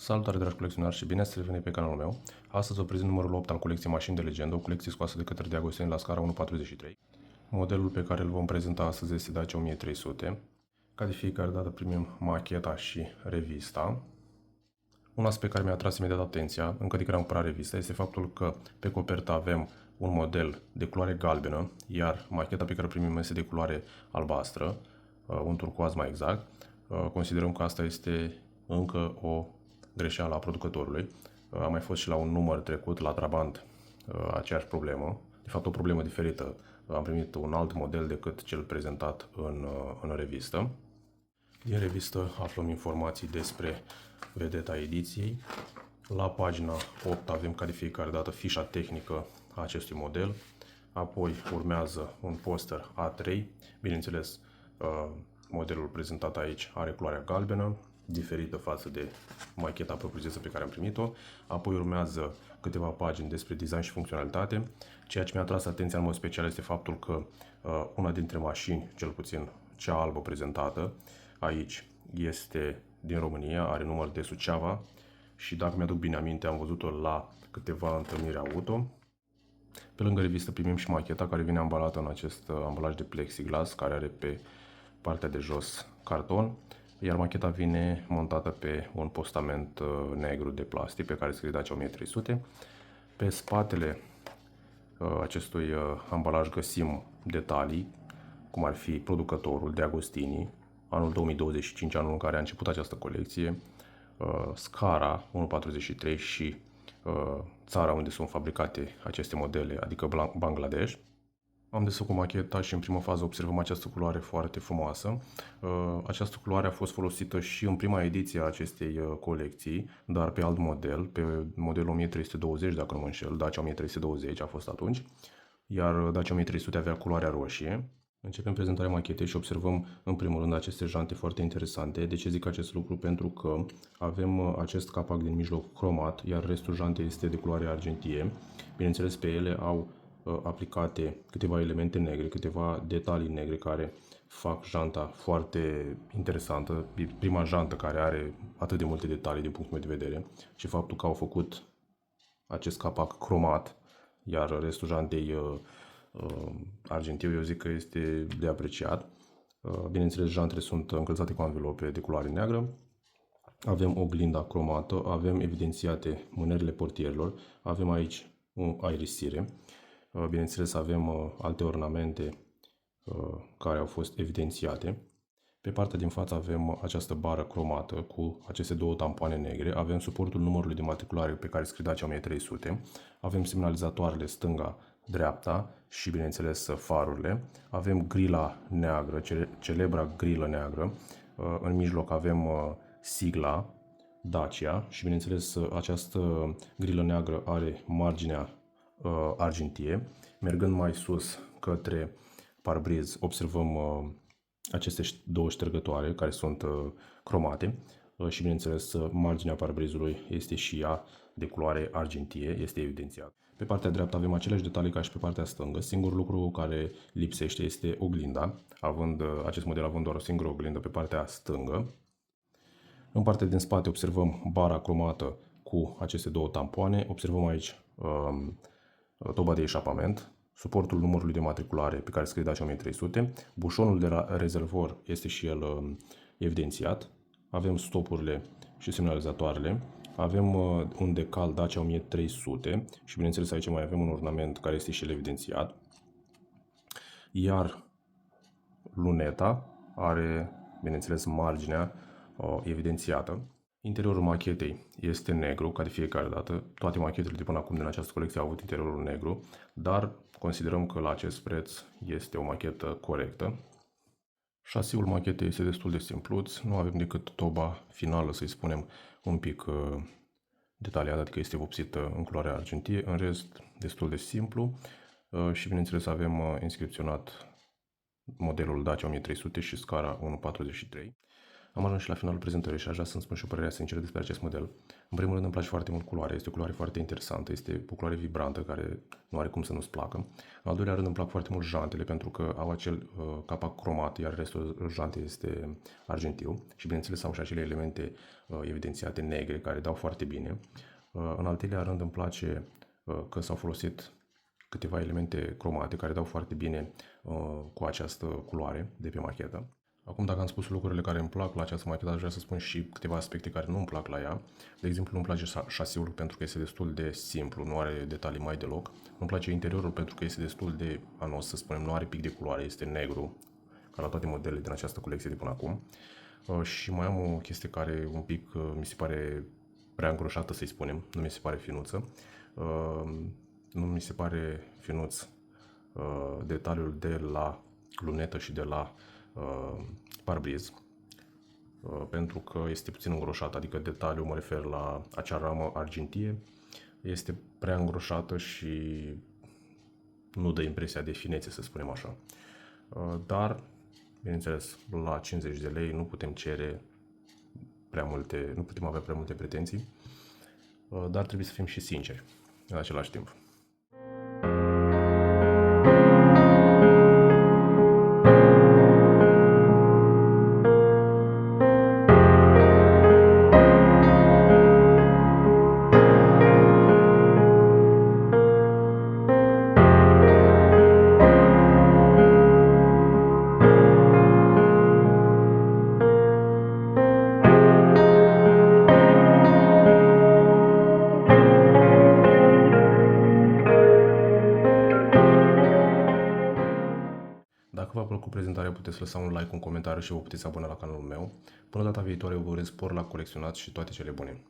Salutare, dragi colecționari, și bine ați revenit pe canalul meu. Astăzi vă prezint numărul 8 al colecției Mașini de Legendă, o colecție scoasă de către Diagostini la scara 1.43. Modelul pe care îl vom prezenta astăzi este Dacia 1300. Ca de fiecare dată primim macheta și revista. Un aspect care mi-a atras imediat atenția, încă de când am cumpărat revista, este faptul că pe copertă avem un model de culoare galbenă, iar macheta pe care o primim este de culoare albastră, un turcoaz mai exact. Considerăm că asta este încă o greșeală a producătorului. A mai fost și la un număr trecut, la Trabant, aceeași problemă. De fapt, o problemă diferită. Am primit un alt model decât cel prezentat în revistă. Din revistă aflăm informații despre vedeta ediției. La pagina 8 avem, ca de fiecare dată, fișa tehnică a acestui model. Apoi urmează un poster A3. Bineînțeles, modelul prezentat aici are culoarea galbenă, diferită față de macheta propriu-zisă pe care am primit-o. Apoi urmează câteva pagini despre design și funcționalitate. Ceea ce mi-a atras atenția în mod special este faptul că una dintre mașini, cel puțin cea albă prezentată aici, este din România, are număr de Suceava și, dacă mi-aduc bine aminte, am văzut-o la câteva întâlniri auto. Pe lângă revistă primim și macheta, care vine ambalată în acest ambalaj de plexiglas, care are pe partea de jos carton, iar macheta vine montată pe un postament negru de plastic pe care scrie Dacia 1300. Pe spatele acestui ambalaj găsim detalii, cum ar fi producătorul Diagostini, anul 2025, anul în care a început această colecție, scara 1.43 și țara unde sunt fabricate aceste modele, adică Bangladesh. Am desfăcut macheta și în prima fază observăm această culoare foarte frumoasă. Această culoare a fost folosită și în prima ediție a acestei colecții, dar pe alt model, pe modelul 1320, dacă nu mă înșel, Dacia 1320 a fost atunci, iar Dacia 1300 avea culoarea roșie. Începem prezentarea machetei și observăm în primul rând aceste jante foarte interesante. De ce zic acest lucru? Pentru că avem acest capac din mijloc cromat, iar restul jantei este de culoare argentie. Bineînțeles, pe ele au aplicate câteva elemente negre, câteva detalii negre care fac janta foarte interesantă. E prima jantă care are atât de multe detalii din punctul meu de vedere, și faptul că au făcut acest capac cromat, iar restul jantei argentiu, eu zic că este de apreciat. Bineînțeles, jantele sunt încălțate cu anvelope de culoare neagră. Avem oglinda cromată, avem evidențiate mânerile portierilor, avem aici o aerisire. Bineînțeles, avem alte ornamente care au fost evidențiate. Pe partea din față avem această bară cromată cu aceste două tampoane negre. Avem suportul numărului de matriculare pe care scrie Dacia 1300. Avem semnalizatoarele stânga-dreapta și, bineînțeles, farurile. Avem grila neagră, celebra grilă neagră. În mijloc avem sigla Dacia și, bineînțeles, această grilă neagră are marginea argintie. Mergând mai sus către parbriz, observăm aceste două ștergătoare care sunt cromate și, bineînțeles, marginea parbrizului este și ea de culoare argintie, este evidențiat. Pe partea dreaptă avem aceleași detalii ca și pe partea stângă. Singurul lucru care lipsește este oglinda, acest model având doar o singură oglindă pe partea stângă. În partea din spate observăm bara cromată cu aceste două tampoane. Observăm aici toba de eșapament, suportul numărului de matriculare pe care scrie Dacia 1300, bușonul de la rezervor este și el evidențiat, avem stopurile și semnalizatoarele, avem un decal Dacia 1300 și, bineînțeles, aici mai avem un ornament care este și el evidențiat, iar luneta are, bineînțeles, marginea evidențiată. Interiorul machetei este negru, ca de fiecare dată. Toate machetele de până acum din această colecție au avut interiorul negru, dar considerăm că la acest preț este o machetă corectă. Șasiul machetei este destul de simpluț, nu avem decât toba finală, să-i spunem, un pic detaliată, adică este vopsită în culoare argentie, în rest destul de simplu și, bineînțeles, avem inscripționat modelul Dacia 1300 și scara 1.43. Am ajuns și la finalul prezentării și aș vrea să-mi spun și o părere sinceră despre acest model. În primul rând îmi place foarte mult culoarea, este o culoare foarte interesantă, este o culoare vibrantă care nu are cum să nu-ți placă. În al doilea rând îmi plac foarte mult jantele pentru că au acel capac cromat, iar restul jantei este argintiu și bineînțeles au și acele elemente evidențiate negre care dau foarte bine. În al treilea rând îmi place că s-au folosit câteva elemente cromate care dau foarte bine cu această culoare de pe machetă. Acum, dacă am spus lucrurile care îmi plac la această machetă, aș vrea să spun și câteva aspecte care nu îmi plac la ea. De exemplu, nu-mi place șasiul pentru că este destul de simplu, nu are detalii mai deloc. Nu-mi place interiorul pentru că este destul de anos, să spunem, nu are pic de culoare, este negru, ca la toate modelele din această colecție de până acum. Și mai am o chestie care un pic mi se pare prea îngroșată, să-i spunem, nu mi se pare finuță. Nu mi se pare finuț detaliul de la lunetă și de la parbriz, pentru că este puțin îngroșat, adică detaliul, mă refer la acea ramă argintie, este prea îngroșată și nu dă impresia de finețe, să spunem așa. Dar, bineînțeles, la 50 de lei nu putem cere prea multe, nu putem avea prea multe pretenții, dar trebuie să fim și sinceri în același timp. Dacă v-a plăcut prezentarea, puteți lăsa un like, un comentariu și vă puteți abona la canalul meu. Până data viitoare, vă urez spor la colecționat și toate cele bune!